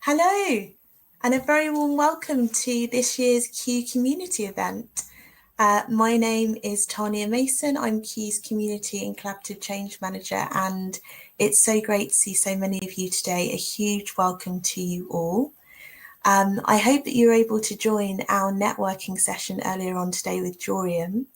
Hello, and a very warm welcome to this year's Q Community event. My name is Tanya Mason. I'm Q's Community and Collaborative Change Manager, and it's so great to see so many of you today. A huge welcome to you all. I hope that you were able to join our networking session earlier on today with Jorium.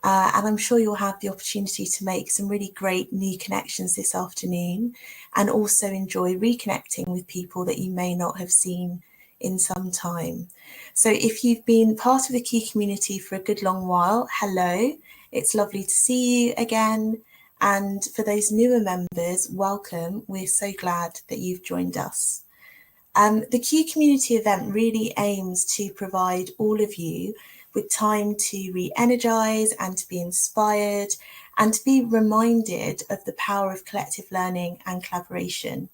And I'm sure you'll have the opportunity to make some really great new connections this afternoon, and also enjoy reconnecting with people that you may not have seen in some time. So if you've been part of the Key community for a good long while, hello, it's lovely to see you again. And for those newer members, welcome. We're so glad that you've joined us. The Q community event really aims to provide all of you with time to re-energize and to be inspired and to be reminded of the power of collective learning and collaboration.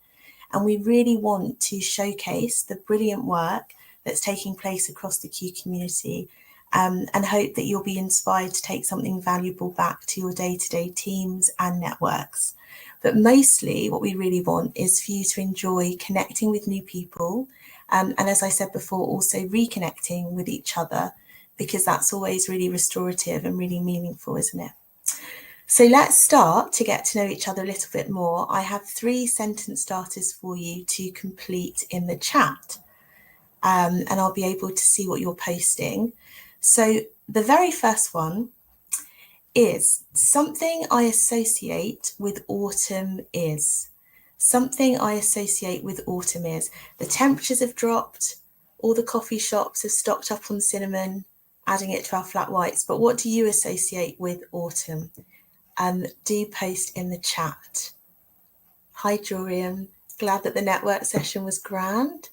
And we really want to showcase the brilliant work that's taking place across the Q community, and hope that you'll be inspired to take something valuable back to your day-to-day teams and networks. But mostly what we really want is for you to enjoy connecting with new people, and as I said before, also reconnecting with each other, because that's always really restorative and really meaningful, isn't it? So let's start to get to know each other a little bit more. I have 3 sentence starters for you to complete in the chat, and I'll be able to see what you're posting. So the very first one is something I associate with autumn is. Something I associate with autumn is. The temperatures have dropped, all the coffee shops have stocked up on cinnamon, adding it to our flat whites. But what do you associate with autumn? Do post in the chat. Hi, Jorium. Glad that the network session was grand.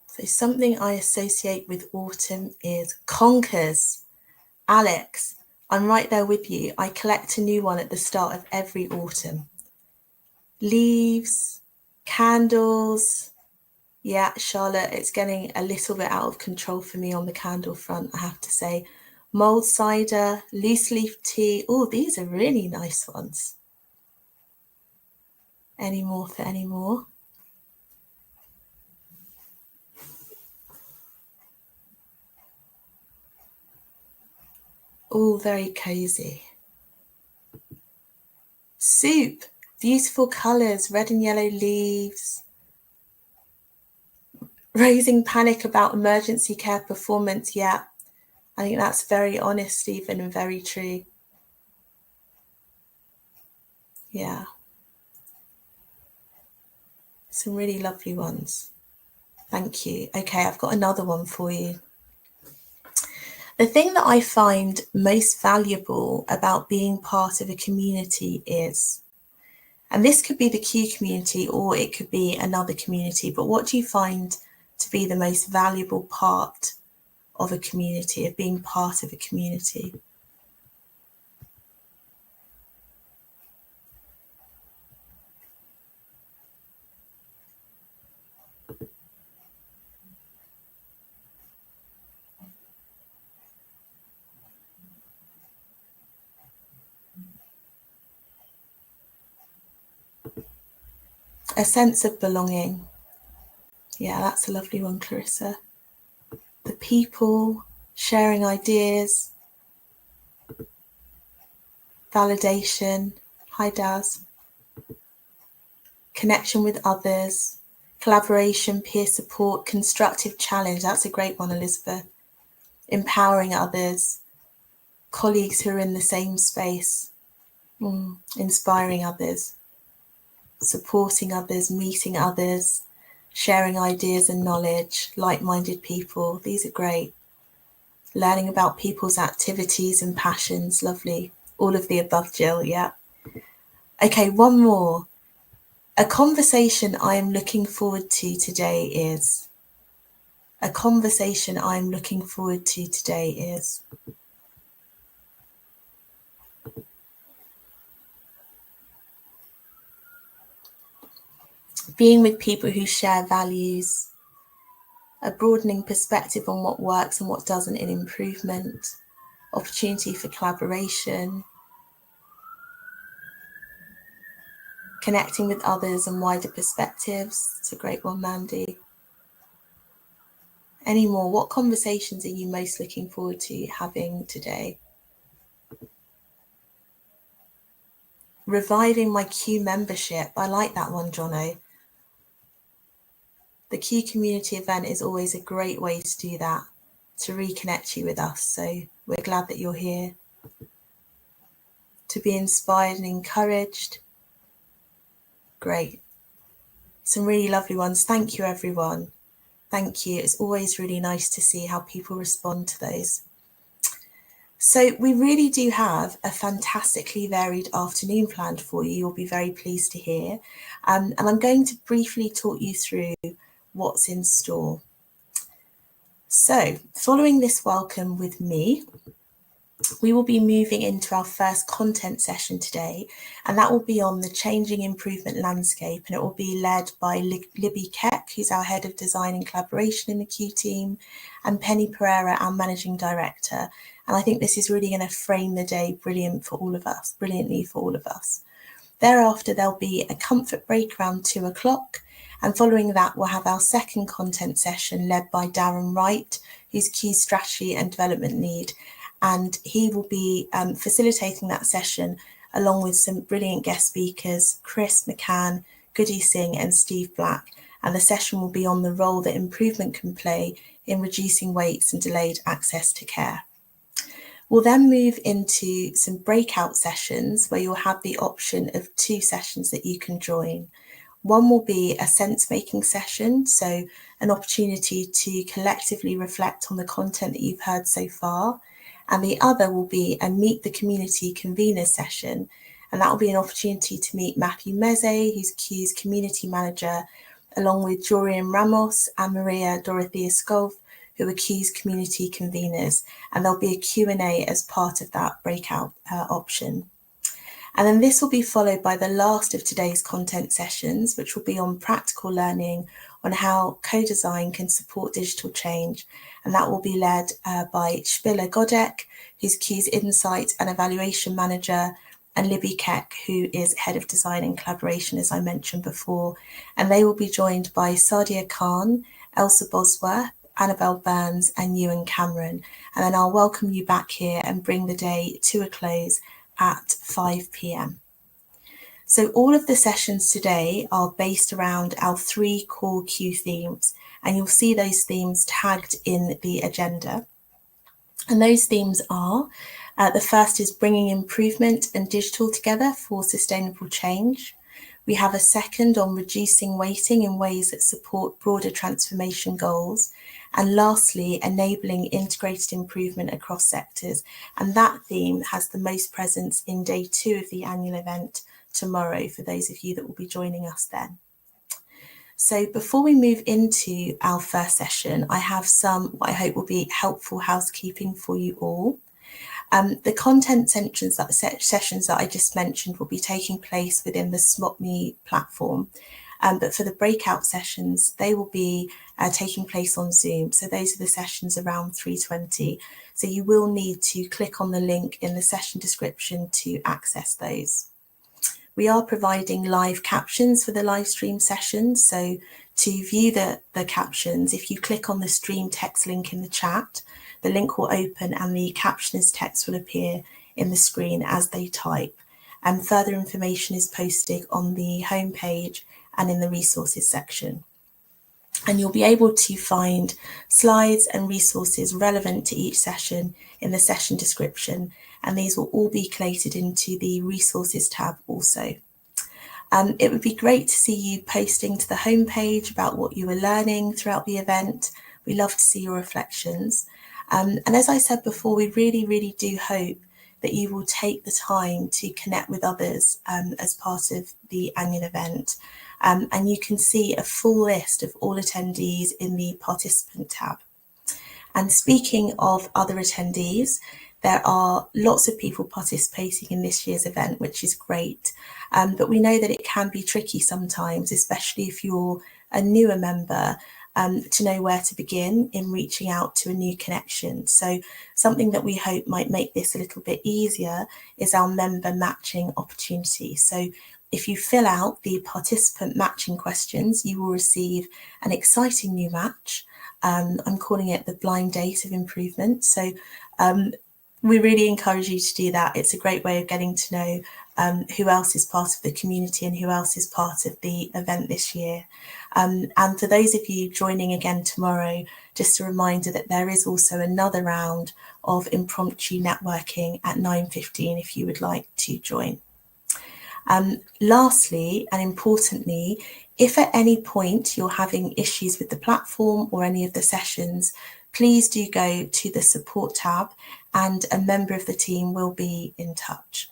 So something I associate with autumn is conkers. Alex, I'm right there with you. I collect a new one at the start of every autumn. Leaves, candles. Yeah, Charlotte, it's getting a little bit out of control for me on the candle front, I have to say. Mulled cider, loose leaf tea. Oh, these are really nice ones. Any more for any more? Oh, very cozy. Soup, beautiful colours, red and yellow leaves. Raising panic about emergency care performance. Yeah, I think that's very honest, Stephen, and very true. Yeah. Some really lovely ones. Thank you. Okay, I've got another one for you. The thing that I find most valuable about being part of a community is, and this could be the Q community or it could be another community, but what do you find to be the most valuable part of a community, of being part of a community? A sense of belonging. Yeah, that's a lovely one, Clarissa. The people, sharing ideas, validation. Hi, Daz. Connection with others, collaboration, peer support, constructive challenge. That's a great one, Elizabeth. Empowering others, colleagues who are in the same space, inspiring others, supporting others, meeting others, sharing ideas and knowledge, like-minded people. These are great. Learning about people's activities and passions. Lovely. All of the above, Jill. Yeah. Okay, one more. A conversation I am looking forward to today is. A conversation I'm looking forward to today is. Being with people who share values, a broadening perspective on what works and what doesn't in improvement, opportunity for collaboration, connecting with others and wider perspectives. It's a great one, Mandy. Any more? What conversations are you most looking forward to having today? Reviving my Q membership. I like that one, Jono. The Q community event is always a great way to do that, to reconnect you with us. So we're glad that you're here, to be inspired and encouraged. Great. Some really lovely ones. Thank you, everyone. Thank you. It's always really nice to see how people respond to those. So we really do have a fantastically varied afternoon planned for you. You'll be very pleased to hear. And I'm going to briefly talk you through what's in store. So following this welcome with me, we will be moving into our first content session today, and that will be on the changing improvement landscape, and it will be led by Libby Keck, who's our head of design and collaboration in the Q team, and Penny Pereira, our managing director. And I think this is really going to frame the day brilliantly for all of us. Thereafter, there'll be a comfort break around 2 o'clock. And following that, we'll have our second content session led by Darren Wright, who's Q's strategy and development lead. And he will be facilitating that session along with some brilliant guest speakers, Chris McCann, Goody Singh and Steve Black. And the session will be on the role that improvement can play in reducing waits and delayed access to care. We'll then move into some breakout sessions where you'll have the option of 2 sessions that you can join. One will be a sense-making session, so an opportunity to collectively reflect on the content that you've heard so far. And the other will be a Meet the Community Convener session. And that will be an opportunity to meet Matthew Meze, who's Q's community manager, along with Jorian Ramos and Maria Dorothea Skov, who are Q's community conveners. And there'll be a Q&A as part of that breakout option. And then this will be followed by the last of today's content sessions, which will be on practical learning on how co-design can support digital change. And that will be led by Spiller Godek, who's Q's Insight and Evaluation Manager, and Libby Keck, who is Head of Design and Collaboration, as I mentioned before. And they will be joined by Sadia Khan, Elsa Bosworth, Annabelle Burns, and Ewan Cameron. And then I'll welcome you back here and bring the day to a close at 5 p.m. So all of the sessions today are based around our 3 core Q themes, and you'll see those themes tagged in the agenda. And those themes are, the first is bringing improvement and digital together for sustainable change. We have a second on reducing waiting in ways that support broader transformation goals. And lastly, enabling integrated improvement across sectors. And that theme has the most presence in day 2 of the annual event tomorrow, for those of you that will be joining us then. So before we move into our first session, I have some what I hope will be helpful housekeeping for you all. The content sessions that I just mentioned will be taking place within the SMOPME platform. But for the breakout sessions, they will be taking place on Zoom. So those are the sessions around 3:20. So you will need to click on the link in the session description to access those. We are providing live captions for the live stream sessions. So to view the captions, if you click on the stream text link in the chat, the link will open and the captioner's text will appear in the screen as they type. And further information is posted on the homepage and in the resources section. And you'll be able to find slides and resources relevant to each session in the session description, and these will all be collated into the resources tab also. It would be great to see you posting to the homepage about what you were learning throughout the event. We love to see your reflections. And as I said before, we really do hope that you will take the time to connect with others as part of the annual event. And you can see a full list of all attendees in the participant tab. And speaking of other attendees, there are lots of people participating in this year's event, which is great. But we know that it can be tricky sometimes, especially if you're a newer member, to know where to begin in reaching out to a new connection. So something that we hope might make this a little bit easier is our member matching opportunity. So If you fill out the participant matching questions, you will receive an exciting new match. I'm calling it the blind date of improvement. So we really encourage you to do that. It's a great way of getting to know who else is part of the community and who else is part of the event this year. And for those of you joining again tomorrow, just a reminder that there is also another round of impromptu networking at 9:15 if you would like to join. Lastly, and importantly, if at any point you're having issues with the platform or any of the sessions, please do go to the support tab and a member of the team will be in touch.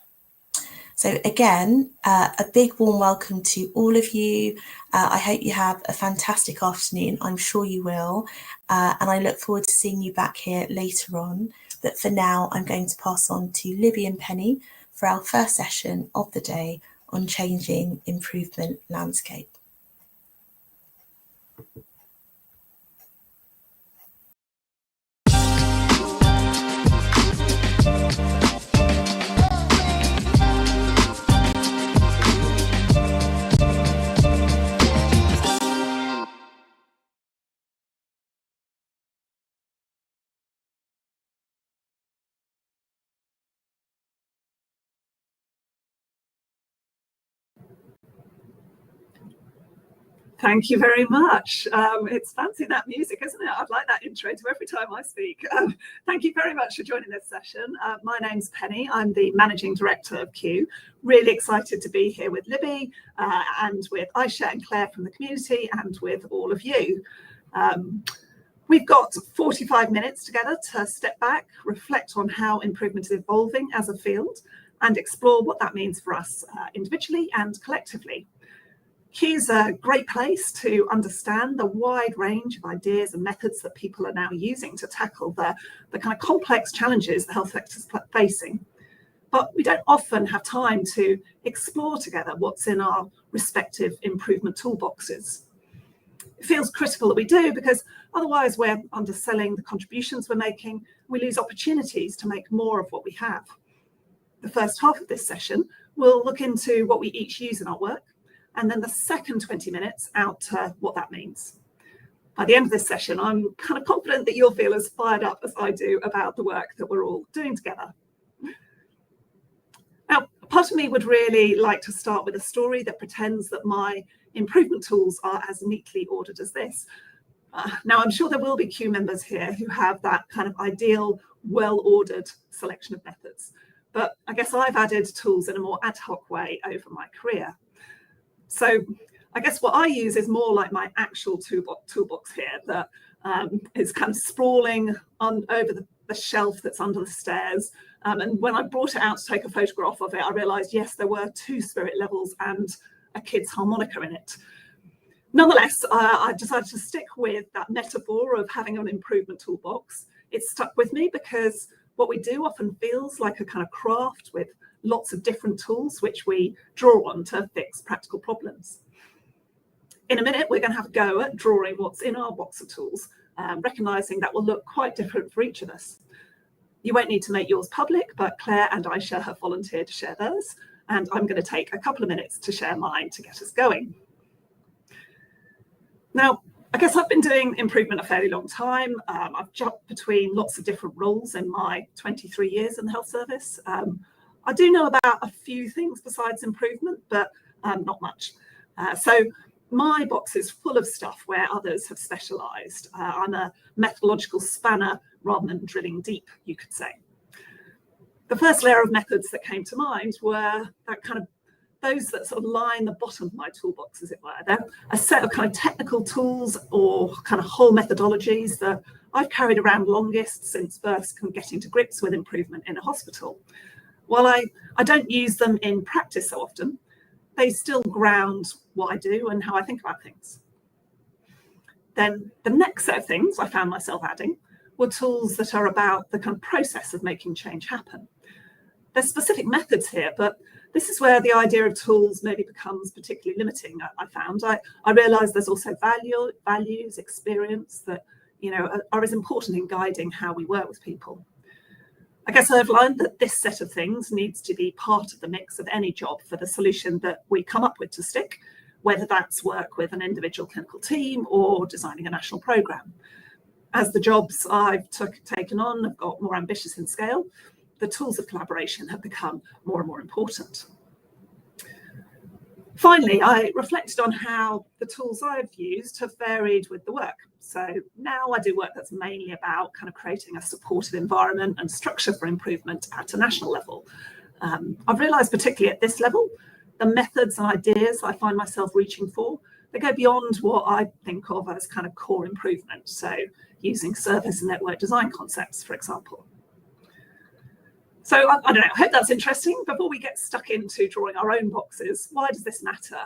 So again, a big warm welcome to all of you. I hope you have a fantastic afternoon. I'm sure you will. And I look forward to seeing you back here later on. But for now, I'm going to pass on to Libby and Penny for our first session of the day on changing improvement landscape. Thank you very much. It's fancy, that music, isn't it? I'd like that intro to every time I speak. Thank you very much for joining this session. My name's Penny. I'm the Managing Director of Q. Really excited to be here with Libby and with Aisha and Claire from the community and with all of you. We've got 45 minutes together to step back, reflect on how improvement is evolving as a field and explore what that means for us individually and collectively. Q's a great place to understand the wide range of ideas and methods that people are now using to tackle the kind of complex challenges the health sector is facing. But we don't often have time to explore together what's in our respective improvement toolboxes. It feels critical that we do because otherwise we're underselling the contributions we're making. We lose opportunities to make more of what we have. The first half of this session will look into what we each use in our work, and then the second 20 minutes out to what that means. By the end of this session, I'm kind of confident that you'll feel as fired up as I do about the work that we're all doing together. Now, part of me would really like to start with a story that pretends that my improvement tools are as neatly ordered as this. Now, I'm sure there will be Q members here who have that kind of ideal, well-ordered selection of methods. But I guess I've added tools in a more ad hoc way over my career. So I guess what I use is more like my actual toolbox here that is kind of sprawling over the shelf that's under the stairs. And when I brought it out to take a photograph of it, I realised, yes, there were 2 spirit levels and a kid's harmonica in it. Nonetheless, I decided to stick with that metaphor of having an improvement toolbox. It stuck with me because what we do often feels like a kind of craft with lots of different tools which we draw on to fix practical problems. In a minute, we're going to have a go at drawing what's in our box of tools, recognising that will look quite different for each of us. You won't need to make yours public, but Claire and Aisha have volunteered to share theirs, and I'm going to take a couple of minutes to share mine to get us going. Now, I guess I've been doing improvement a fairly long time. I've jumped between lots of different roles in my 23 years in the health service. I do know about a few things besides improvement, but not much. So my box is full of stuff where others have specialised. I'm a methodological spanner rather than drilling deep, you could say. The first layer of methods that came to mind were those that sort of line the bottom of my toolbox, as it were. They're a set of kind of technical tools or kind of whole methodologies that I've carried around longest since first getting to grips with improvement in a hospital. While I don't use them in practice so often, they still ground what I do and how I think about things. Then the next set of things I found myself adding were tools that are about the kind of process of making change happen. There's specific methods here, but this is where the idea of tools maybe becomes particularly limiting, I found. I realised there's also values, experience that are as important in guiding how we work with people. I guess I've learned that this set of things needs to be part of the mix of any job for the solution that we come up with to stick, whether that's work with an individual clinical team or designing a national programme. As the jobs I've taken on have got more ambitious in scale, the tools of collaboration have become more and more important. Finally, I reflected on how the tools I've used have varied with the work. So now I do work that's mainly about kind of creating a supportive environment and structure for improvement at a national level. I've realised, particularly at this level, the methods and ideas I find myself reaching for, they go beyond what I think of as kind of core improvement. So using service and network design concepts, for example. So I don't know, I hope that's interesting. Before we get stuck into drawing our own boxes, why does this matter?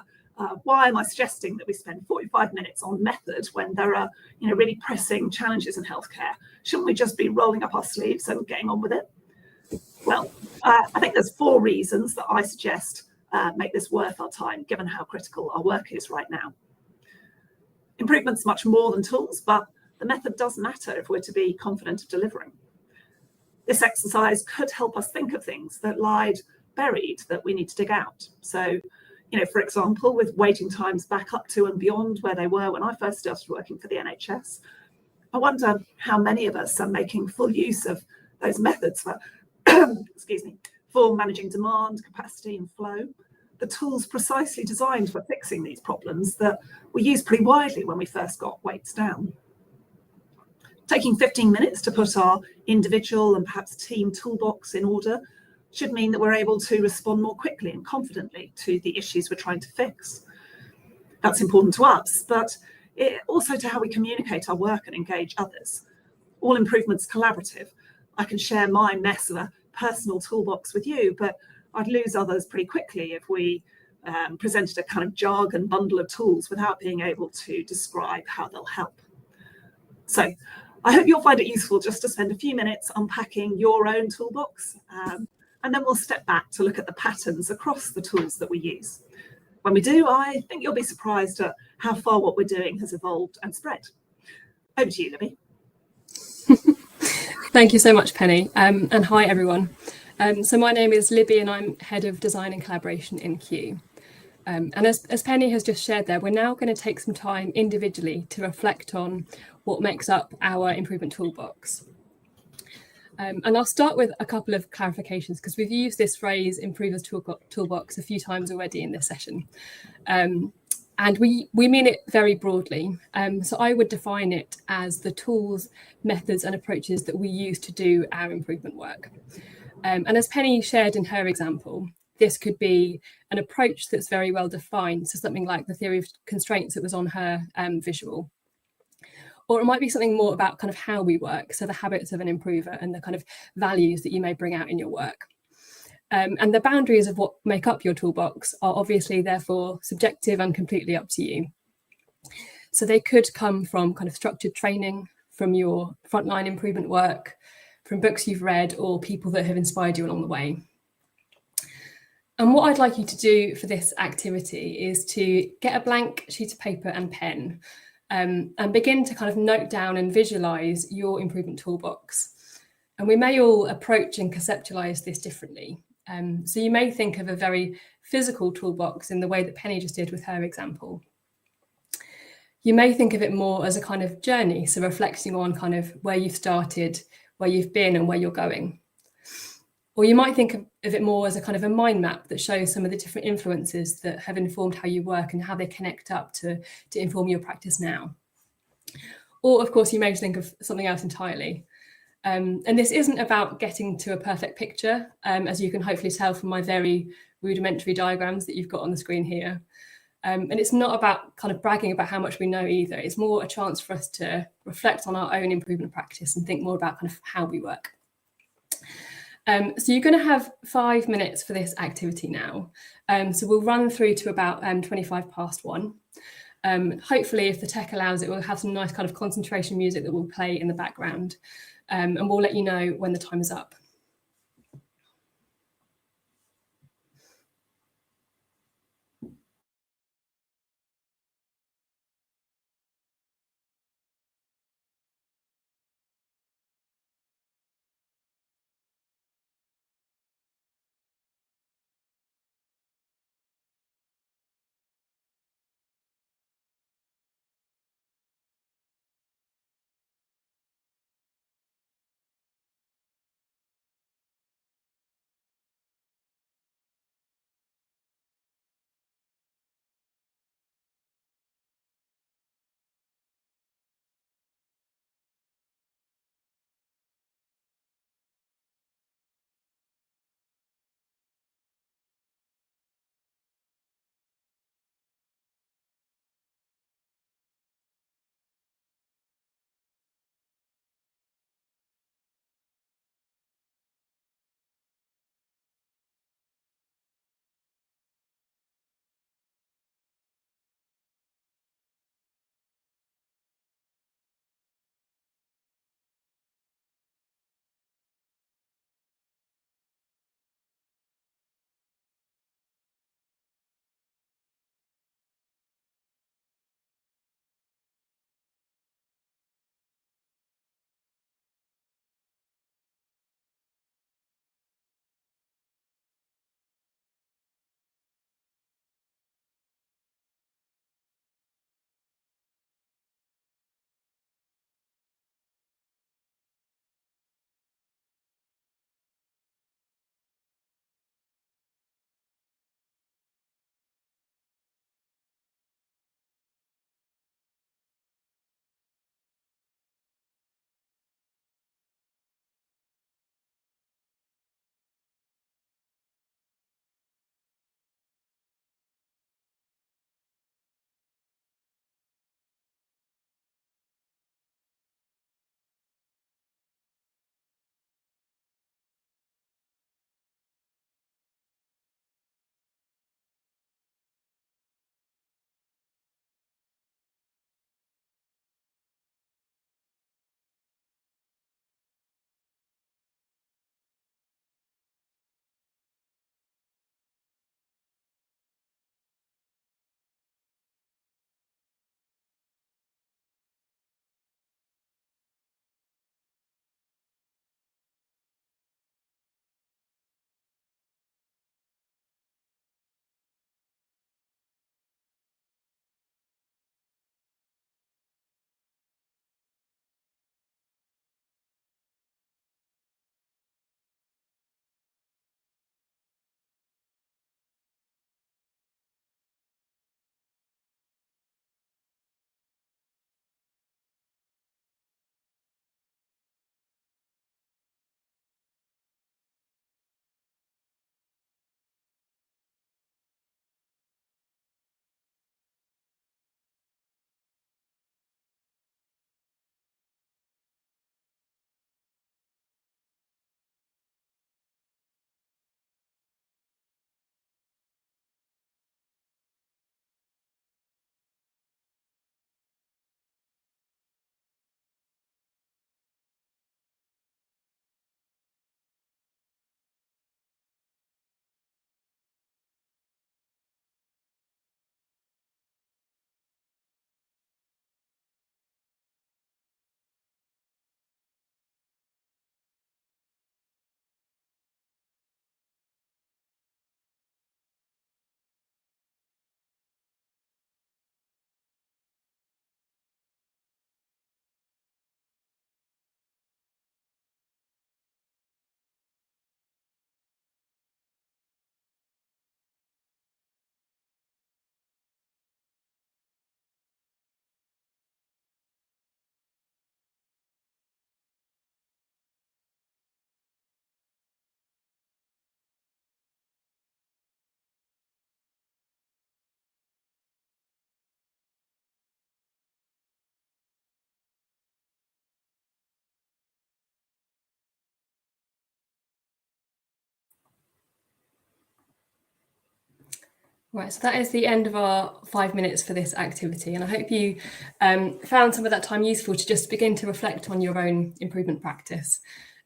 Why am I suggesting that we spend 45 minutes on method when there are really pressing challenges in healthcare? Shouldn't we just be rolling up our sleeves and getting on with it? Well, I think there's 4 reasons that I suggest make this worth our time, given how critical our work is right now. Improvement's much more than tools, but the method does matter if we're to be confident of delivering. This exercise could help us think of things that lied buried that we need to dig out. So, for example, with waiting times back up to and beyond where they were when I first started working for the NHS, I wonder how many of us are making full use of those methods for, excuse me, for managing demand, capacity and flow, the tools precisely designed for fixing these problems that were used pretty widely when we first got waits down. Taking 15 minutes to put our individual and perhaps team toolbox in order should mean that we're able to respond more quickly and confidently to the issues we're trying to fix. That's important to us, but also to how we communicate our work and engage others. All improvement's collaborative. I can share my mess of a personal toolbox with you, but I'd lose others pretty quickly if we presented a kind of jargon bundle of tools without being able to describe how they'll help. So I hope you'll find it useful just to spend a few minutes unpacking your own toolbox, and then we'll step back to look at the patterns across the tools that we use. When we do, I think you'll be surprised at how far what we're doing has evolved and spread. Over to you, Libby. Thank you so much, Penny, and hi everyone. So my name is Libby and I'm Head of Design and Collaboration in Q. And as Penny has just shared there, we're now going to take some time individually to reflect on what makes up our improvement toolbox. And I'll start with a couple of clarifications because we've used this phrase improvers toolbox a few times already in this session. And we mean it very broadly. So I would define it as the tools, methods and approaches that we use to do our improvement work. And as Penny shared in her example, this could be an approach that's very well defined, so something like the theory of constraints that was on her visual. Or it might be something more about kind of how we work, so the habits of an improver and the kind of values that you may bring out in your work. And the boundaries of what make up your toolbox are obviously therefore subjective and completely up to you. So they could come from kind of structured training, from your frontline improvement work, from books you've read or people that have inspired you along the way. And what I'd like you to do for this activity is to get a blank sheet of paper and pen and begin to kind of note down and visualise your improvement toolbox. And we may all approach and conceptualise this differently. So you may think of a very physical toolbox in the way that Penny just did with her example. You may think of it more as a kind of journey, so reflecting on kind of where you've started, where you've been and where you're going. Or you might think of it more as a kind of a mind map that shows some of the different influences that have informed how you work and how they connect up to inform your practice now. Or of course, you may think of something else entirely. And this isn't about getting to a perfect picture, as you can hopefully tell from my very rudimentary diagrams that you've got on the screen here. And it's not about kind of bragging about how much we know either. It's more a chance for us to reflect on our own improvement practice and think more about kind of how we work. So you're going to have 5 minutes for this activity now. So we'll run through to about 25 past 1. Hopefully, if the tech allows it, we'll have some nice kind of concentration music that will play in the background. And we'll let you know when the time is up. Right, so that is the end of our 5 minutes for this activity, and I hope you found some of that time useful to just begin to reflect on your own improvement practice.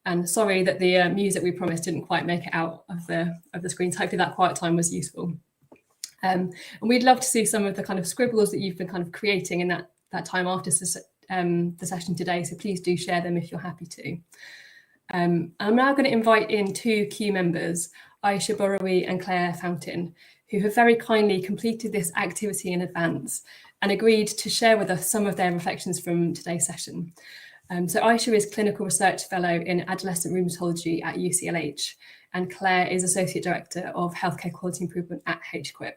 And sorry that the music we promised didn't quite make it out of the screens. Hopefully that quiet time was useful. And we'd love to see some of the kind of scribbles that you've been kind of creating in that time after the session today. So please do share them if you're happy to. I'm now going to invite in two key members, Aisha Borowi and Claire Fountain, who have very kindly completed this activity in advance and agreed to share with us some of their reflections from today's session. So Aisha is Clinical Research Fellow in Adolescent Rheumatology at UCLH, and Claire is Associate Director of Healthcare Quality Improvement at HQIP.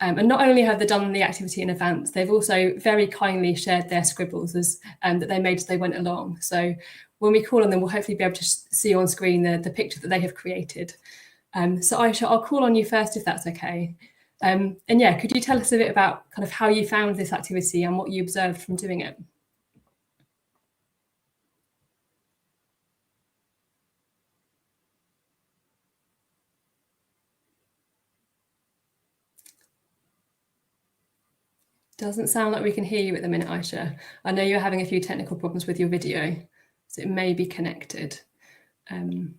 And not only have they done the activity in advance, they've also very kindly shared their scribbles that they made as they went along. So when we call on them, we'll hopefully be able to see on screen the picture that they have created. So Aisha, I'll call on you first, if that's okay. And yeah, could you tell us a bit about kind of how you found this activity and what you observed from doing it? Doesn't sound like we can hear you at the minute, Aisha. I know you're having a few technical problems with your video, so it may be connected. Don't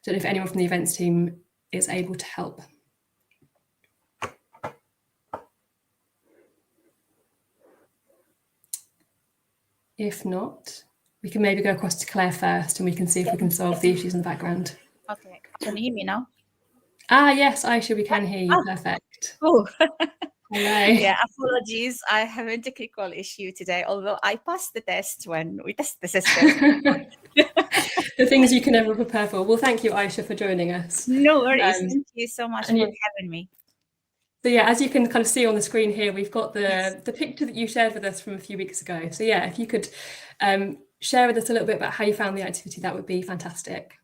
know if anyone from the events team is able to help. If not, we can maybe go across to Claire first and we can see if we can solve the issues in the background. Okay, can you hear me now? Yes, Aisha, we can hear you. Perfect. Oh, hello. Yeah, apologies. I have a technical issue today, although I passed the test when we test the system. The things you can never prepare for. Well, thank you, Aisha, for joining us. No worries. Thank you so much for having me. So yeah, as you can kind of see on the screen here, we've got the picture that you shared with us from a few weeks ago. So yeah, if you could share with us a little bit about how you found the activity, that would be fantastic.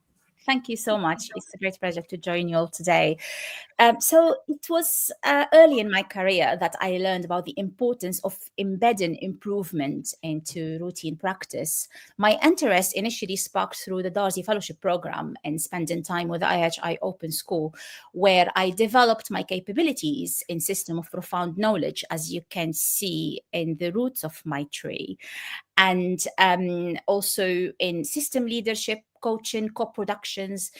Thank you so much. It's a great pleasure to join you all today. So it was early in my career that I learned about the importance of embedding improvement into routine practice. My interest initially sparked through the Darcy Fellowship Program and spending time with IHI Open School, where I developed my capabilities in system of profound knowledge, as you can see in the roots of my tree, and also in system leadership, coaching, co-productions,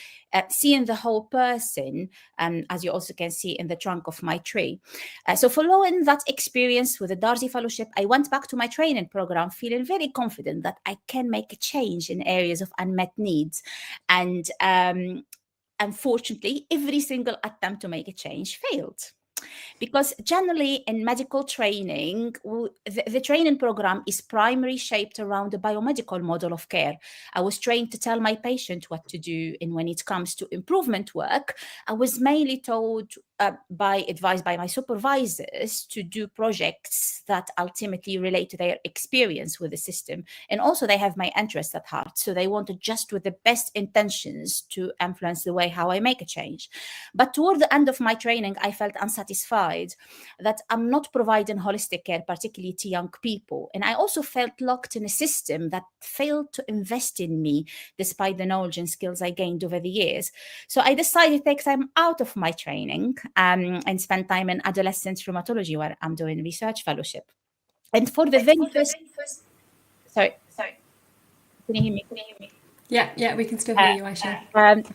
seeing the whole person, as you also can see in the trunk of my tree. So following that experience with the Darcy Fellowship, I went back to my training program feeling very confident that I can make a change in areas of unmet needs. And unfortunately, every single attempt to make a change failed. Because generally in medical training, the training program is primarily shaped around the biomedical model of care. I was trained to tell my patient what to do, and when it comes to improvement work, I was mainly told advised by my supervisors to do projects that ultimately relate to their experience with the system. And also they have my interests at heart. So they wanted just with the best intentions to influence the way how I make a change. But toward the end of my training, I felt unsatisfied that I'm not providing holistic care, particularly to young people. And I also felt locked in a system that failed to invest in me, despite the knowledge and skills I gained over the years. So I decided to take time out of my training and spend time in adolescent rheumatology, where I'm doing research fellowship. And for the very first, sorry, can you hear me? Yeah, we can still hear you, Aisha.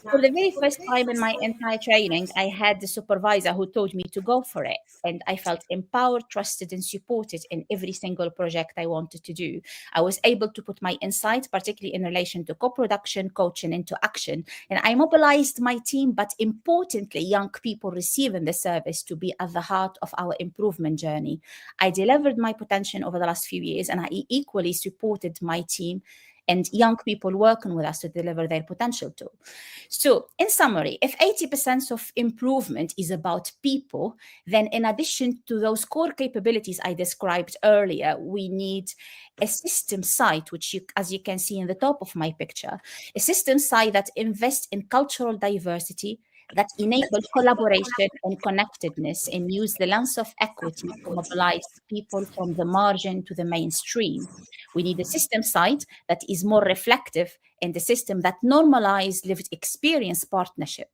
For the very first time in my entire training, I had the supervisor who told me to go for it. And I felt empowered, trusted, and supported in every single project I wanted to do. I was able to put my insights, particularly in relation to co-production, coaching, into action. And I mobilized my team, but importantly, young people receiving the service to be at the heart of our improvement journey. I delivered my potential over the last few years, and I equally supported my team and young people working with us to deliver their potential too. So in summary, if 80% of improvement is about people, then in addition to those core capabilities I described earlier, we need a system site, which as you can see in the top of my picture, a system site that invests in cultural diversity, that enable collaboration and connectedness, and use the lens of equity to mobilize people from the margin to the mainstream. We need a system site that is more reflective in the system that normalize lived experience partnership,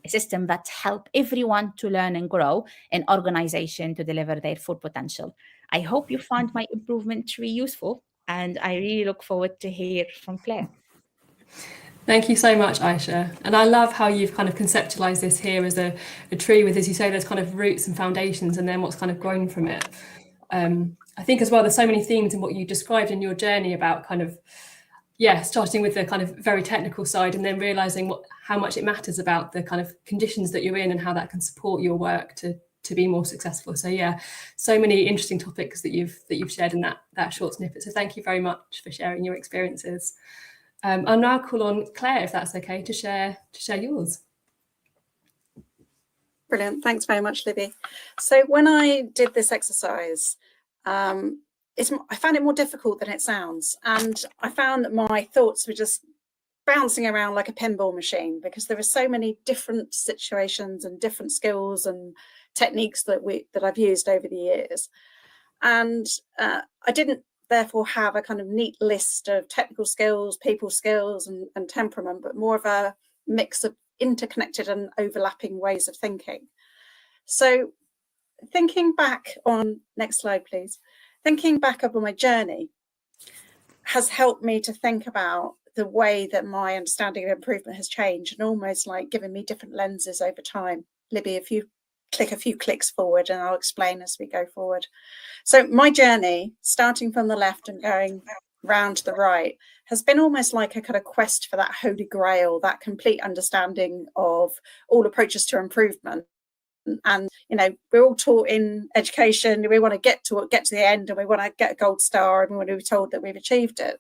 a a system that help everyone to learn and grow, an organization to deliver their full potential. I hope you find my improvement tree useful, and I really look forward to hear from Claire. Thank you so much, Aisha. And I love how you've kind of conceptualized this here as a tree with, as you say, there's kind of roots and foundations and then what's kind of grown from it. I think as well, there's so many themes in what you described in your journey about kind of, starting with the kind of very technical side and then realizing how much it matters about the kind of conditions that you're in and how that can support your work to be more successful. So so many interesting topics that you've shared in that short snippet. So thank you very much for sharing your experiences. I'll now call on Claire, if that's okay, to share yours. Brilliant. Thanks very much, Libby. So when I did this exercise, I found it more difficult than it sounds. And I found that my thoughts were just bouncing around like a pinball machine, because there are so many different situations and different skills and techniques that I've used over the years. And I didn't therefore have a kind of neat list of technical skills, people skills and temperament, but more of a mix of interconnected and overlapping ways of thinking. So thinking back on, next slide please, thinking back over my journey has helped me to think about the way that my understanding of improvement has changed, and almost like given me different lenses over time. Libby, if you click a few clicks forward and I'll explain as we go forward. So my journey, starting from the left and going round to the right, has been almost like a kind of quest for that holy grail, that complete understanding of all approaches to improvement. And we're all taught in education, we want to get to the end, and we want to get a gold star, and we want to be told that we've achieved it.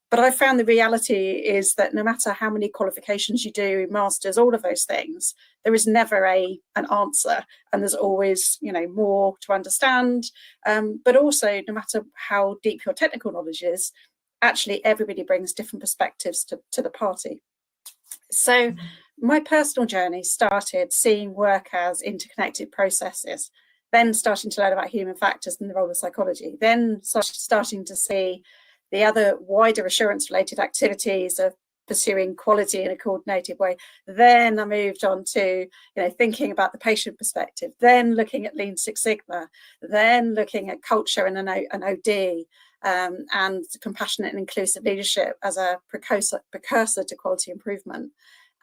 But I found the reality is that no matter how many qualifications you do, masters, all of those things, there is never an answer, and there's always more to understand. But also, no matter how deep your technical knowledge is, actually everybody brings different perspectives to the party. So my personal journey started seeing work as interconnected processes, then starting to learn about human factors and the role of psychology, then starting to see the other wider assurance related activities of pursuing quality in a coordinated way. Then I moved on to thinking about the patient perspective, then looking at Lean Six Sigma, then looking at culture and an OD, and compassionate and inclusive leadership as a precursor to quality improvement.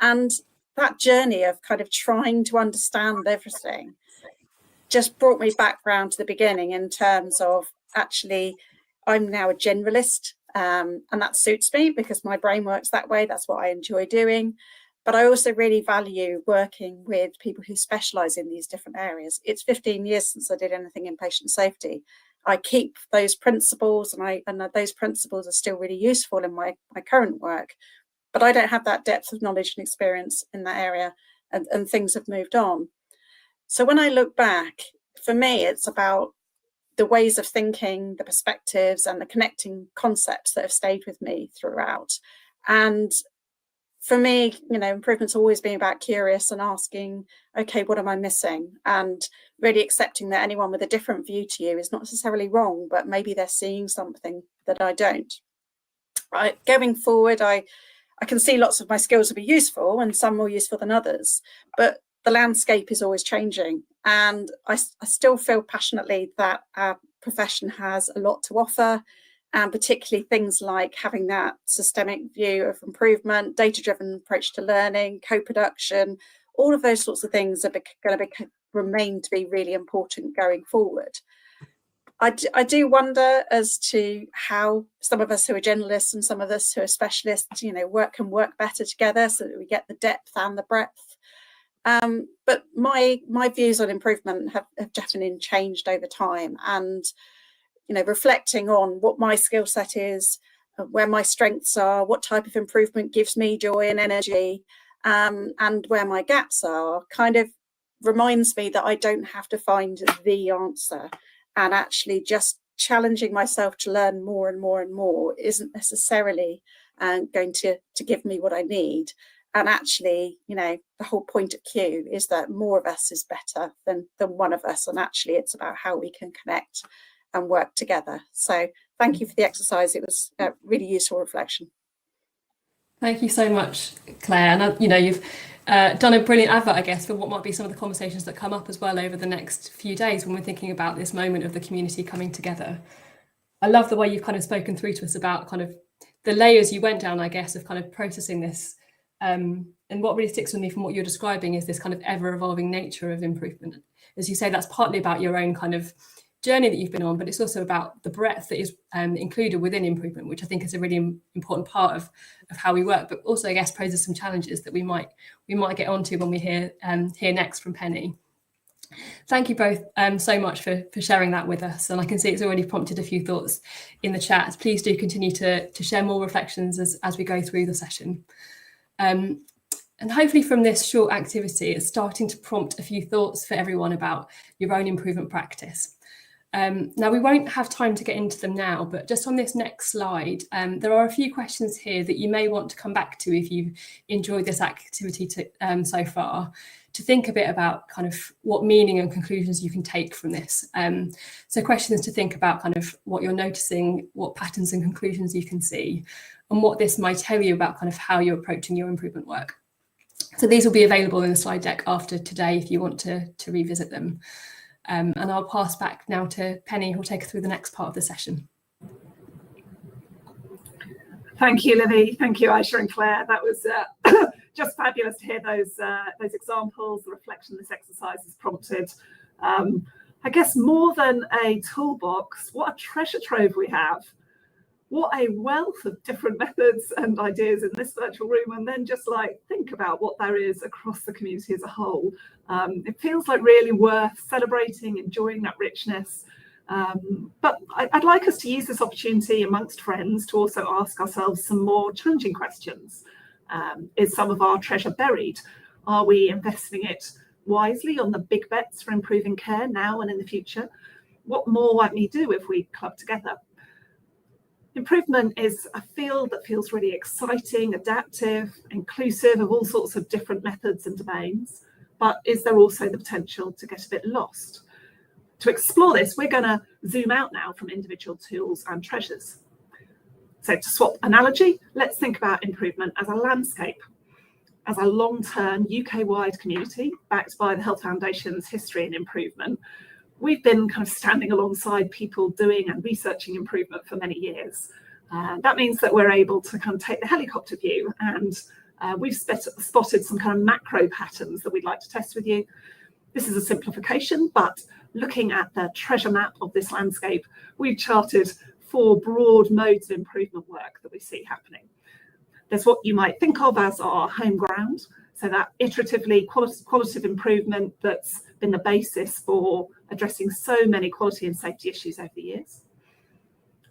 And that journey of kind of trying to understand everything just brought me back round to the beginning, in terms of actually I'm now a generalist, and that suits me because my brain works that way. That's what I enjoy doing. But I also really value working with people who specialise in these different areas. It's 15 years since I did anything in patient safety. I keep those principles, and those principles are still really useful in my current work. But I don't have that depth of knowledge and experience in that area, and things have moved on. So when I look back, for me, it's about the ways of thinking, the perspectives, and the connecting concepts that have stayed with me throughout. And for me, improvement's always been about curious and asking, okay, what am I missing? And really accepting that anyone with a different view to you is not necessarily wrong, but maybe they're seeing something that I don't. Right, going forward, I can see lots of my skills will be useful, and some more useful than others, but the landscape is always changing, and I still feel passionately that our profession has a lot to offer, and particularly things like having that systemic view of improvement, data-driven approach to learning, co-production, all of those sorts of things are going to remain to be really important going forward. I do wonder as to how some of us who are generalists and some of us who are specialists, can work better together so that we get the depth and the breadth. But my views on improvement have definitely changed over time, and reflecting on what my skill set is, where my strengths are, what type of improvement gives me joy and energy, and where my gaps are, kind of reminds me that I don't have to find the answer, and actually just challenging myself to learn more and more and more isn't necessarily going to give me what I need. And actually, the whole point at Q is that more of us is better than one of us. And actually, it's about how we can connect and work together. So thank you for the exercise. It was a really useful reflection. Thank you so much, Claire. And done a brilliant advert, I guess, for what might be some of the conversations that come up as well over the next few days when we're thinking about this moment of the community coming together. I love the way you've kind of spoken through to us about kind of the layers you went down, I guess, of kind of processing this. And what really sticks with me from what you're describing is this kind of ever-evolving nature of improvement. As you say, that's partly about your own kind of journey that you've been on, but it's also about the breadth that is included within improvement, which I think is a really important part of how we work, but also, I guess, poses some challenges that we might get onto when we hear next from Penny. Thank you both so much for sharing that with us. And I can see it's already prompted a few thoughts in the chat. Please do continue to share more reflections as we go through the session. And hopefully from this short activity, it's starting to prompt a few thoughts for everyone about your own improvement practice. Now, we won't have time to get into them now, but just on this next slide, there are a few questions here that you may want to come back to if you've enjoyed this activity so far, to think a bit about kind of what meaning and conclusions you can take from this. So questions to think about kind of what you're noticing, what patterns and conclusions you can see, and what this might tell you about kind of how you're approaching your improvement work. So these will be available in the slide deck after today if you want to revisit them. And I'll pass back now to Penny, who'll take us through the next part of the session. Thank you, Livy. Thank you, Aisha and Claire. That was just fabulous to hear those examples, the reflection this exercise has prompted. I guess more than a toolbox, what a treasure trove we have. What a wealth of different methods and ideas in this virtual room, and then just like think about what there is across the community as a whole. It feels like really worth celebrating, enjoying that richness. But I'd like us to use this opportunity amongst friends to also ask ourselves some more challenging questions. Is some of our treasure buried? Are we investing it wisely on the big bets for improving care now and in the future? What more might we do if we club together? Improvement is a field that feels really exciting, adaptive, inclusive of all sorts of different methods and domains, but is there also the potential to get a bit lost? To explore this, we're going to zoom out now from individual tools and treasures. So to swap analogy, let's think about improvement as a landscape, as a long-term UK-wide community backed by the Health Foundation's history in improvement. We've been kind of standing alongside people doing and researching improvement for many years. That means that we're able to kind of take the helicopter view, and we've spotted some kind of macro patterns that we'd like to test with you. This is a simplification, but looking at the treasure map of this landscape, we've charted 4 broad modes of improvement work that we see happening. There's what you might think of as our home ground, so that iteratively qualitative improvement that's been the basis for addressing so many quality and safety issues over the years.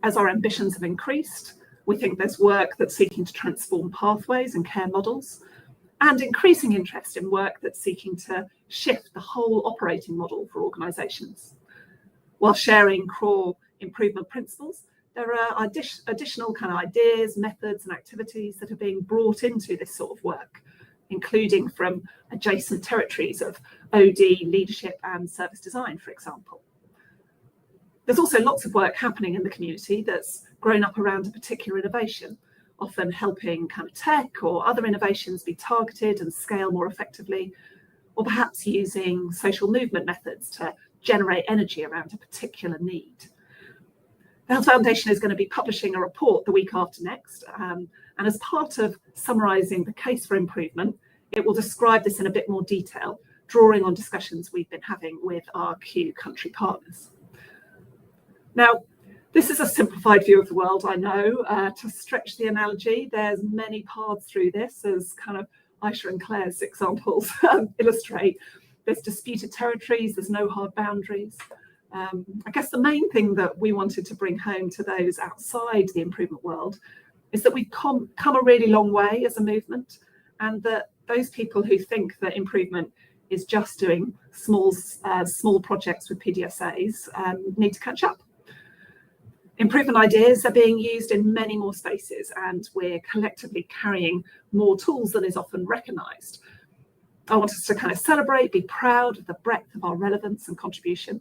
As our ambitions have increased, we think there's work that's seeking to transform pathways and care models, and increasing interest in work that's seeking to shift the whole operating model for organisations. While sharing core improvement principles, there are additional kind of ideas, methods and activities that are being brought into this sort of work, including from adjacent territories of OD, leadership and service design, for example. There's also lots of work happening in the community that's grown up around a particular innovation, often helping kind of tech or other innovations be targeted and scale more effectively, or perhaps using social movement methods to generate energy around a particular need. The Health Foundation is going to be publishing a report the week after next, and as part of summarising the case for improvement, it will describe this in a bit more detail, drawing on discussions we've been having with our Q country partners. Now, this is a simplified view of the world, I know. To stretch the analogy, there's many paths through this, as kind of Aisha and Claire's examples illustrate. There's disputed territories, there's no hard boundaries. I guess the main thing that we wanted to bring home to those outside the improvement world is that we've come a really long way as a movement, and that those people who think that improvement is just doing small projects with PDSAs need to catch up. Improvement ideas are being used in many more spaces, and we're collectively carrying more tools than is often recognised. I want us to kind of celebrate, be proud of the breadth of our relevance and contribution.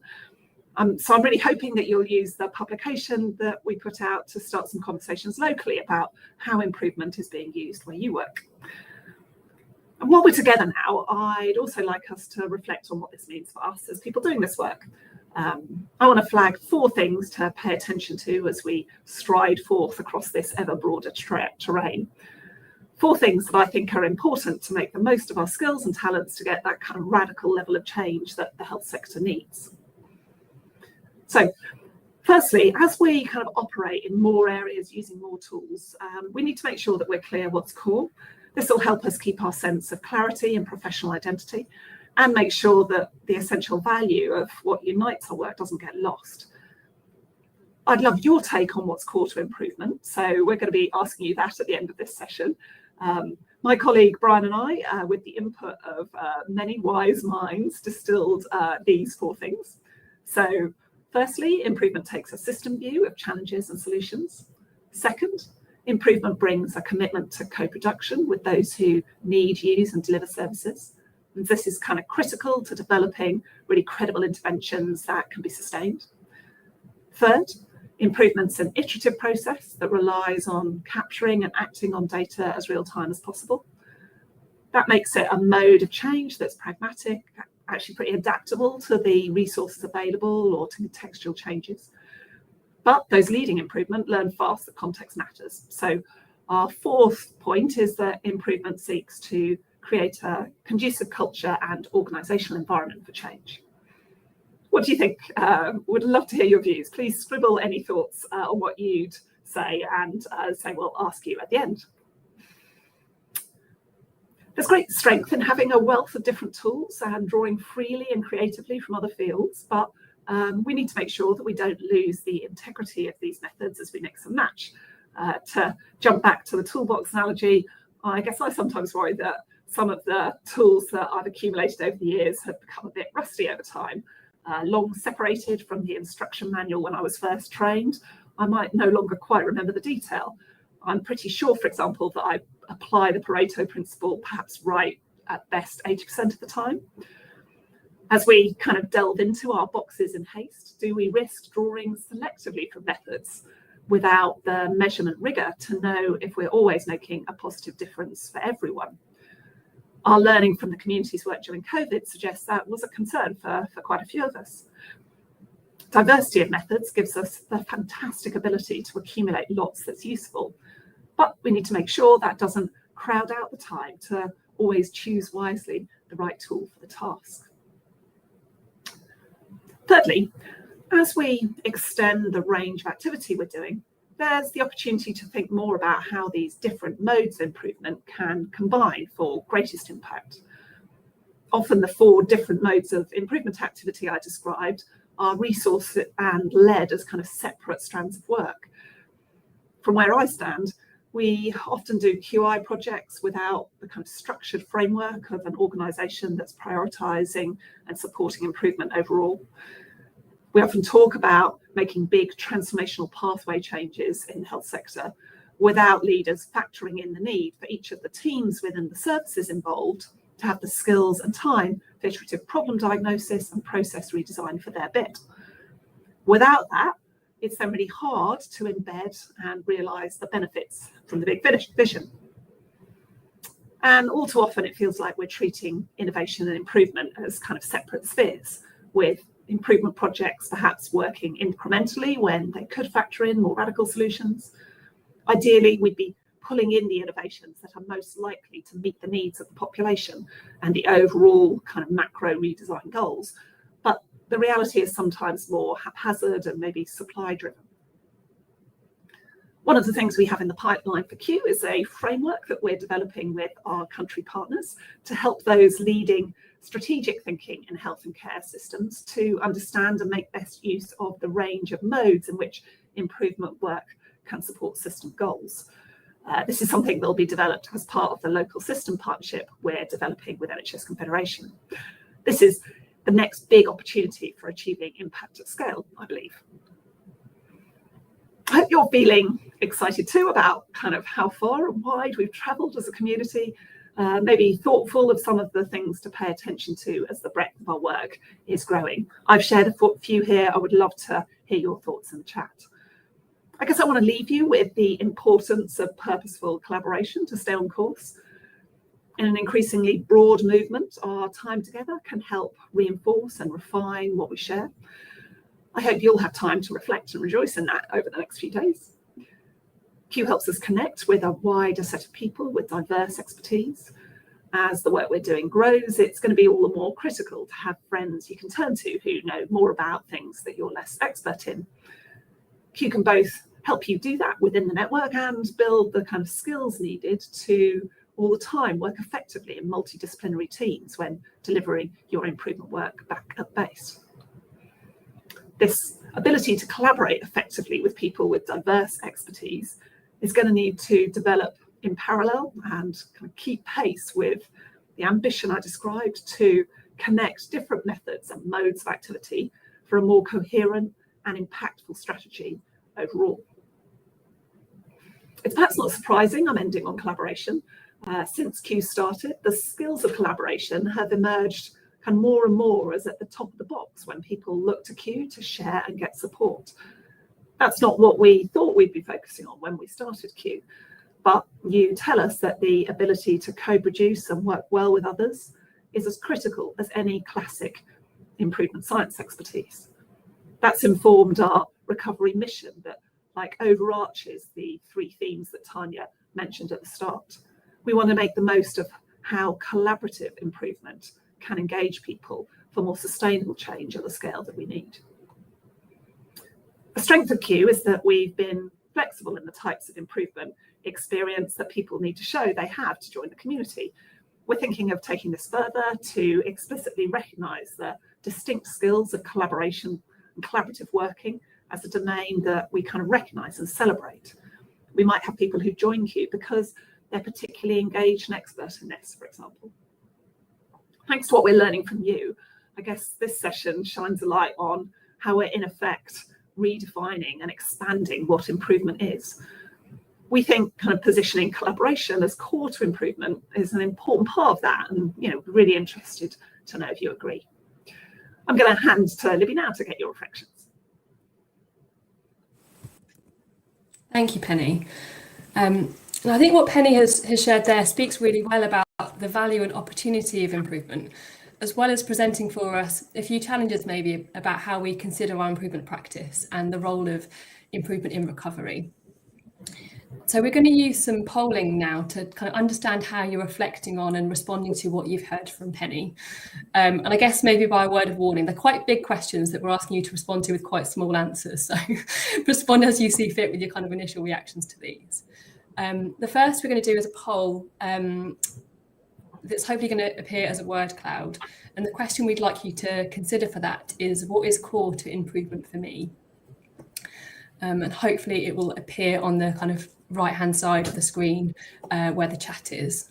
So I'm really hoping that you'll use the publication that we put out to start some conversations locally about how improvement is being used where you work. And while we're together now, I'd also like us to reflect on what this means for us as people doing this work. I want to flag 4 things to pay attention to as we stride forth across this ever broader terrain. 4 things that I think are important to make the most of our skills and talents to get that kind of radical level of change that the health sector needs. So, firstly, as we kind of operate in more areas using more tools, we need to make sure that we're clear what's core. This will help us keep our sense of clarity and professional identity and make sure that the essential value of what unites our work doesn't get lost. I'd love your take on what's core to improvement, so we're going to be asking you that at the end of this session. My colleague Brian and I, with the input of many wise minds, distilled these 4 things. So, firstly, improvement takes a system view of challenges and solutions. Second, improvement brings a commitment to co-production with those who need, use and deliver services. And this is kind of critical to developing really credible interventions that can be sustained. Third, improvements an iterative process that relies on capturing and acting on data as real time as possible. That makes it a mode of change that's pragmatic, actually pretty adaptable to the resources available or to contextual changes. But those leading improvement learn fast that context matters. So our 4th point is that improvement seeks to create a conducive culture and organisational environment for change. What do you think? Would love to hear your views. Please scribble any thoughts on what you'd say, and we'll ask you at the end. There's great strength in having a wealth of different tools and drawing freely and creatively from other fields, but we need to make sure that we don't lose the integrity of these methods as we mix and match. To jump back to the toolbox analogy, I guess I sometimes worry that some of the tools that I've accumulated over the years have become a bit rusty over time. Long separated from the instruction manual when I was first trained, I might no longer quite remember the detail. I'm pretty sure, for example, that I apply the Pareto principle perhaps right at best 80% of the time. As we kind of delve into our boxes in haste, do we risk drawing selectively from methods without the measurement rigor to know if we're always making a positive difference for everyone? Our learning from the community's work during COVID suggests that was a concern for quite a few of us. Diversity of methods gives us the fantastic ability to accumulate lots that's useful, but we need to make sure that doesn't crowd out the time to always choose wisely the right tool for the task. Thirdly, as we extend the range of activity we're doing, there's the opportunity to think more about how these different modes of improvement can combine for greatest impact. Often the 4 different modes of improvement activity I described are resource and led as kind of separate strands of work. From where I stand, we often do QI projects without the kind of structured framework of an organisation that's prioritising and supporting improvement overall. We often talk about making big transformational pathway changes in the health sector without leaders factoring in the need for each of the teams within the services involved to have the skills and time for iterative problem diagnosis and process redesign for their bit. Without that, it's then really hard to embed and realise the benefits from the big vision. And all too often it feels like we're treating innovation and improvement as kind of separate spheres, with improvement projects perhaps working incrementally when they could factor in more radical solutions. Ideally, we'd be pulling in the innovations that are most likely to meet the needs of the population and the overall kind of macro redesign goals. But the reality is sometimes more haphazard and maybe supply driven. One of the things we have in the pipeline for Q is a framework that we're developing with our country partners to help those leading strategic thinking in health and care systems to understand and make best use of the range of modes in which improvement work can support system goals. This is something that will be developed as part of the local system partnership we're developing with NHS Confederation. This is the next big opportunity for achieving impact at scale, I believe. I hope you're feeling excited too about kind of how far and wide we've travelled as a community, maybe thoughtful of some of the things to pay attention to as the breadth of our work is growing. I've shared a few here. I would love to hear your thoughts in the chat. I guess I want to leave you with the importance of purposeful collaboration to stay on course. In an increasingly broad movement, our time together can help reinforce and refine what we share. I hope you'll have time to reflect and rejoice in that over the next few days. Q helps us connect with a wider set of people with diverse expertise. As the work we're doing grows, it's going to be all the more critical to have friends you can turn to who know more about things that you're less expert in. Q can both help you do that within the network and build the kind of skills needed to all the time work effectively in multidisciplinary teams when delivering your improvement work back at base. This ability to collaborate effectively with people with diverse expertise is going to need to develop in parallel and kind of keep pace with the ambition I described to connect different methods and modes of activity for a more coherent and impactful strategy overall. It's perhaps not surprising I'm ending on collaboration. Since Q started, the skills of collaboration have emerged kind of more and more as at the top of the box when people look to Q to share and get support. That's not what we thought we'd be focusing on when we started Q, but you tell us that the ability to co-produce and work well with others is as critical as any classic improvement science expertise. That's informed our recovery mission that overarches the three themes that Tanya mentioned at the start. We want to make the most of how collaborative improvement can engage people for more sustainable change at the scale that we need. The strength of Q is that we've been flexible in the types of improvement experience that people need to show they have to join the community. We're thinking of taking this further to explicitly recognise the distinct skills of collaboration and collaborative working as a domain that we kind of recognise and celebrate. We might have people who join Q because they're particularly engaged and expert in this, for example. Thanks to what we're learning from you, I guess this session shines a light on how we're in effect redefining and expanding what improvement is. We think kind of positioning collaboration as core to improvement is an important part of that, and we're really interested to know if you agree. I'm going to hand to Libby now to get your reflections. Thank you, Penny. And I think what Penny has shared there speaks really well about the value and opportunity of improvement, as well as presenting for us a few challenges maybe about how we consider our improvement practice and the role of improvement in recovery. So we're going to use some polling now to kind of understand how you're reflecting on and responding to what you've heard from Penny. And I guess maybe by a word of warning, they're quite big questions that we're asking you to respond to with quite small answers. So respond as you see fit with your kind of initial reactions to these. The first we're going to do is a poll that's hopefully going to appear as a word cloud. And the question we'd like you to consider for that is, what is core to improvement for me? And hopefully it will appear on the kind of right-hand side of the screen where the chat is.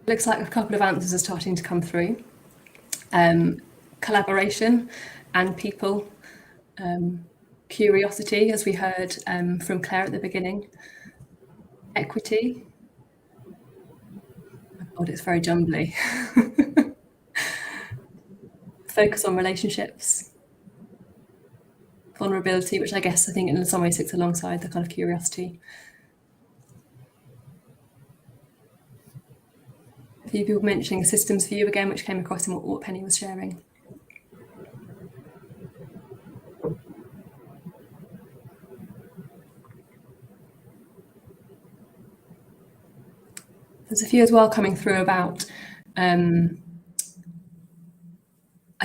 Looks like a couple of answers are starting to come through. Collaboration and people. Curiosity, as we heard from Claire at the beginning. Equity. Oh God, it's very jumbly. Focus on relationships. Vulnerability, which I think in some ways sits alongside the kind of curiosity. A few people mentioning systems view again, which came across in what Penny was sharing. There's a few as well coming through about, I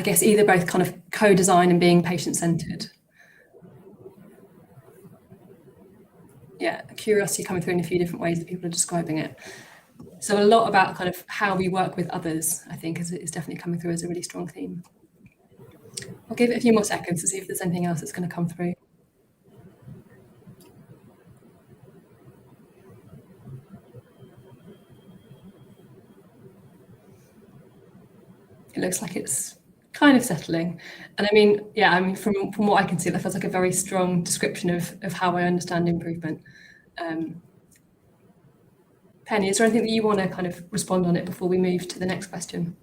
guess, either both kind of co-design and being patient-centred. Yeah, curiosity coming through in a few different ways that people are describing it. So a lot about kind of how we work with others, I think, is definitely coming through as a really strong theme. I'll give it a few more seconds to see if there's anything else that's going to come through. It it looks like it's kind of settling. And I mean, yeah, I mean, from what I can see, that feels like a very strong description of how I understand improvement. Penny, is there anything that you want to kind of respond on it before we move to the next question?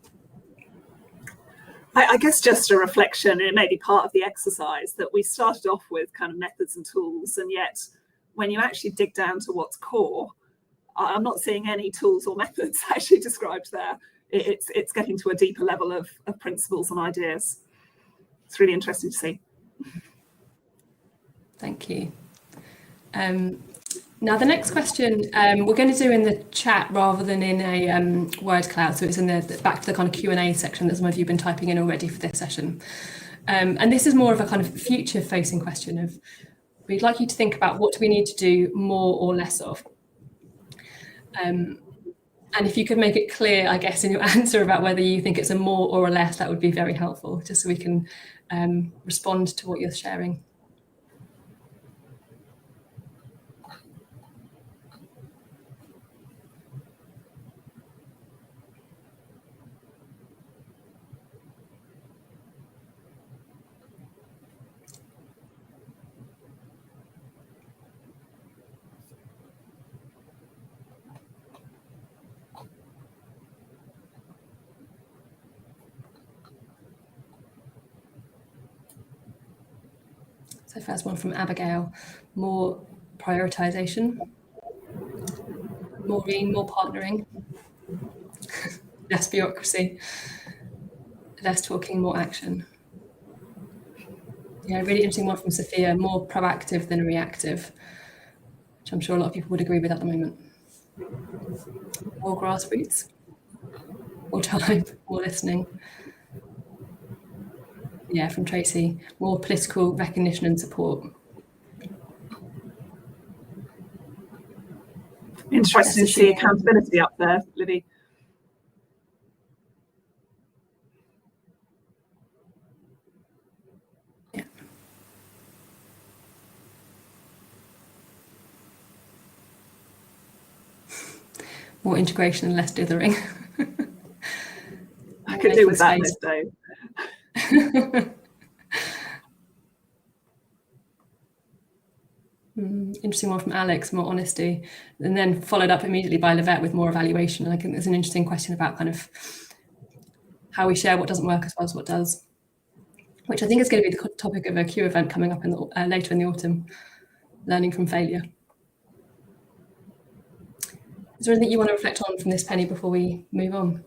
I guess just a reflection, it may be part of the exercise, that we started off with kind of methods and tools, and yet when you actually dig down to what's core, I'm not seeing any tools or methods actually described there. It's getting to a deeper level of principles and ideas. It's really interesting to see. Thank you. Now the next question we're going to do in the chat rather than in a word cloud, so it's in the back to the kind of Q&A section that some of you have been typing in already for this session. And this is more of a kind of future facing question of, we'd like you to think about what do we need to do more or less of. And if you could make it clear, I guess, in your answer about whether you think it's a more or a less, that would be very helpful, just so we can respond to what you're sharing. So first one from Abigail, more prioritisation. Maureen, more partnering. Less bureaucracy. Less talking, more action. Yeah, really interesting one from Sophia, more proactive than reactive, which I'm sure a lot of people would agree with at the moment. More grassroots. More time, more listening. Yeah, from Tracy, more political recognition and support. Interesting to see accountability up there, Libby. Yeah. More integration and less dithering. I could do with that list though. Interesting one from Alex, more honesty, and then followed up immediately by Livette with more evaluation. And I think there's an interesting question about kind of how we share what doesn't work as well as what does, which I think is going to be the topic of a Q event coming up in the, later in the autumn, learning from failure. Is there anything you want to reflect on from this, Penny, before we move on?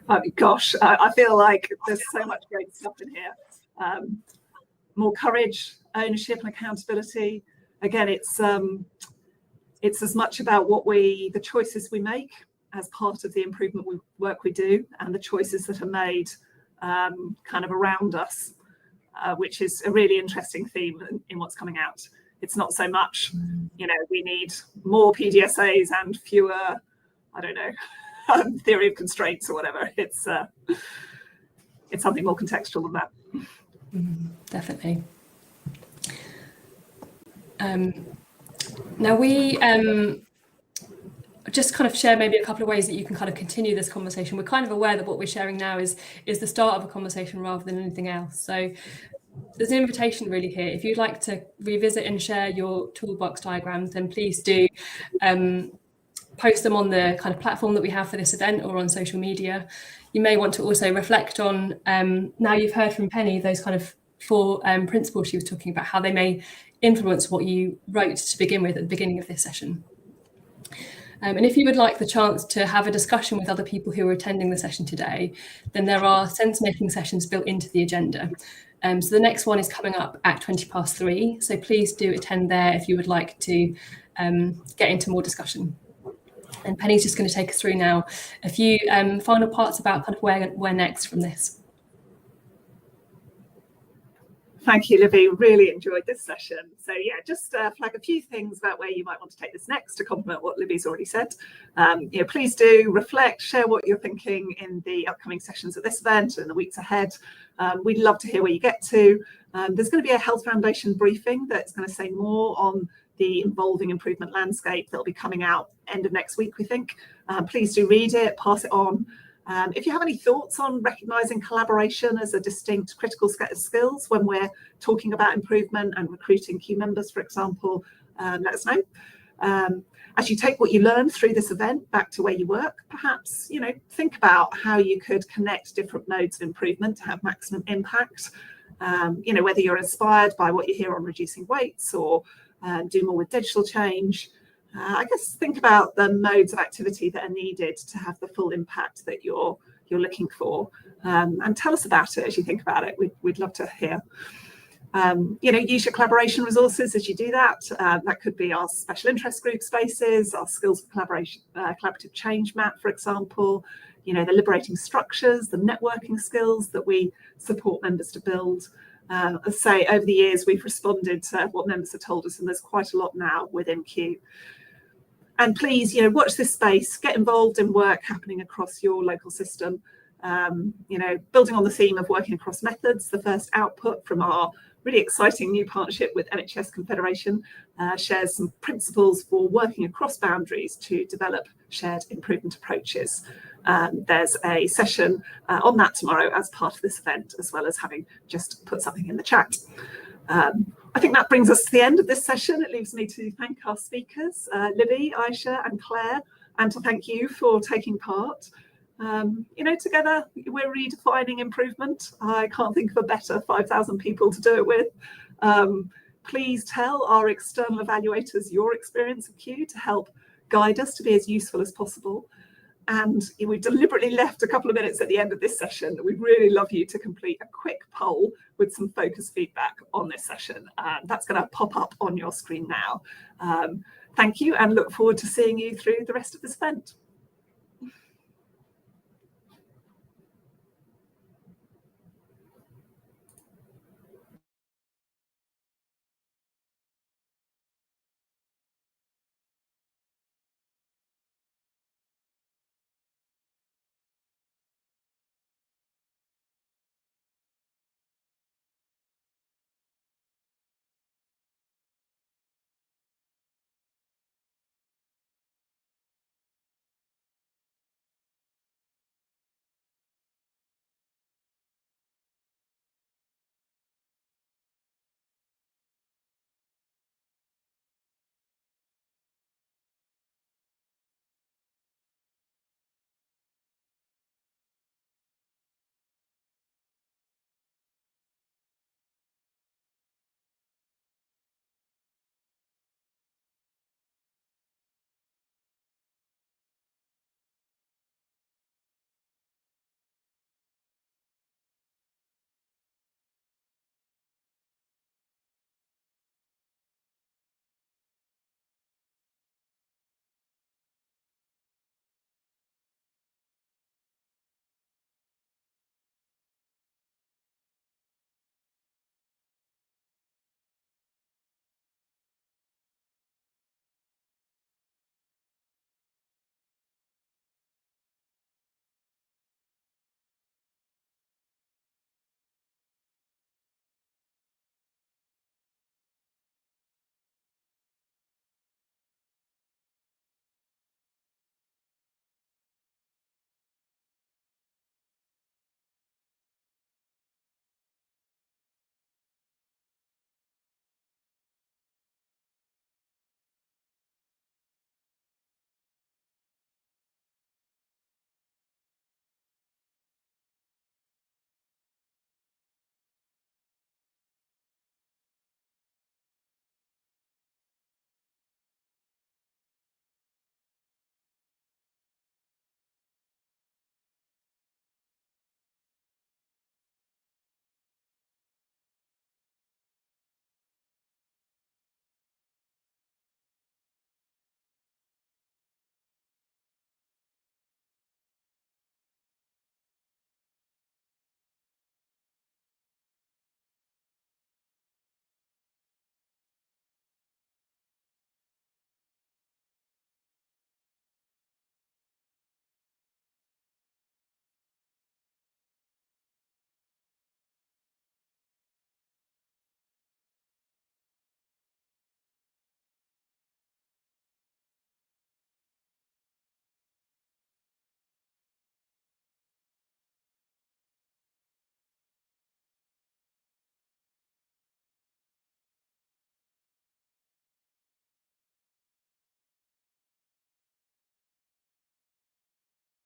Oh, gosh, I feel like there's so much great stuff in here. More courage, ownership and accountability. Again, it's as much about the choices we make as part of the improvement work we do, and the choices that are made kind of around us, which is a really interesting theme in what's coming out. It's not so much, we need more PDSAs and fewer, I don't know, theory of constraints or whatever. It's something more contextual than that. Definitely. Now we just kind of share maybe a couple of ways that you can kind of continue this conversation. We're kind of aware that what we're sharing now is the start of a conversation rather than anything else. So there's an invitation really here. If you'd like to revisit and share your toolbox diagrams, then please do post them on the kind of platform that we have for this event or on social media. You may want to also reflect on, now you've heard from Penny, those kind of 4 principles she was talking about, how they may influence what you wrote to begin with at the beginning of this session. And if you would like the chance to have a discussion with other people who are attending the session today, then there are sense-making sessions built into the agenda. So the next one is coming up at 3:20. So please do attend there if you would like to get into more discussion. And Penny's just going to take us through now a few final parts about kind of where next from this. Thank you, Libby. Really enjoyed this session. So yeah, just flag a few things about where you might want to take this next to complement what Libby's already said. Please do reflect, share what you're thinking in the upcoming sessions at this event and the weeks ahead. We'd love to hear where you get to. There's going to be a Health Foundation briefing that's going to say more on the evolving improvement landscape that'll be coming out end of next week, we think. Please do read it, pass it on. If you have any thoughts on recognising collaboration as a distinct critical set of skills when we're talking about improvement and recruiting key members, for example, let us know. As you take what you learned through this event back to where you work, perhaps, think about how you could connect different modes of improvement to have maximum impact. Whether you're inspired by what you hear on reducing weights or do more with digital change. I guess think about the modes of activity that are needed to have the full impact that you're looking for, and tell us about it as you think about it. We'd love to hear. Use your collaboration resources as you do that. That could be our special interest group spaces, our skills for collaboration, collaborative change map, for example. The liberating structures, the networking skills that we support members to build. As I say, over the years, we've responded to what members have told us, and there's quite a lot now within Q. And please, watch this space, get involved in work happening across your local system. Building on the theme of working across methods, the first output from our really exciting new partnership with NHS Confederation shares some principles for working across boundaries to develop shared improvement approaches. There's a session on that tomorrow as part of this event, as well as having just put something in the chat. I think that brings us to the end of this session. It leaves me to thank our speakers, Libby, Aisha and Claire, and to thank you for taking part. Together we're redefining improvement. I can't think of a better 5,000 people to do it with. Please tell our external evaluators your experience of Q to help guide us to be as useful as possible. And we deliberately left a couple of minutes at the end of this session. We'd really love you to complete a quick poll with some focus feedback on this session. That's going to pop up on your screen now. Thank you, and look forward to seeing you through the rest of this event.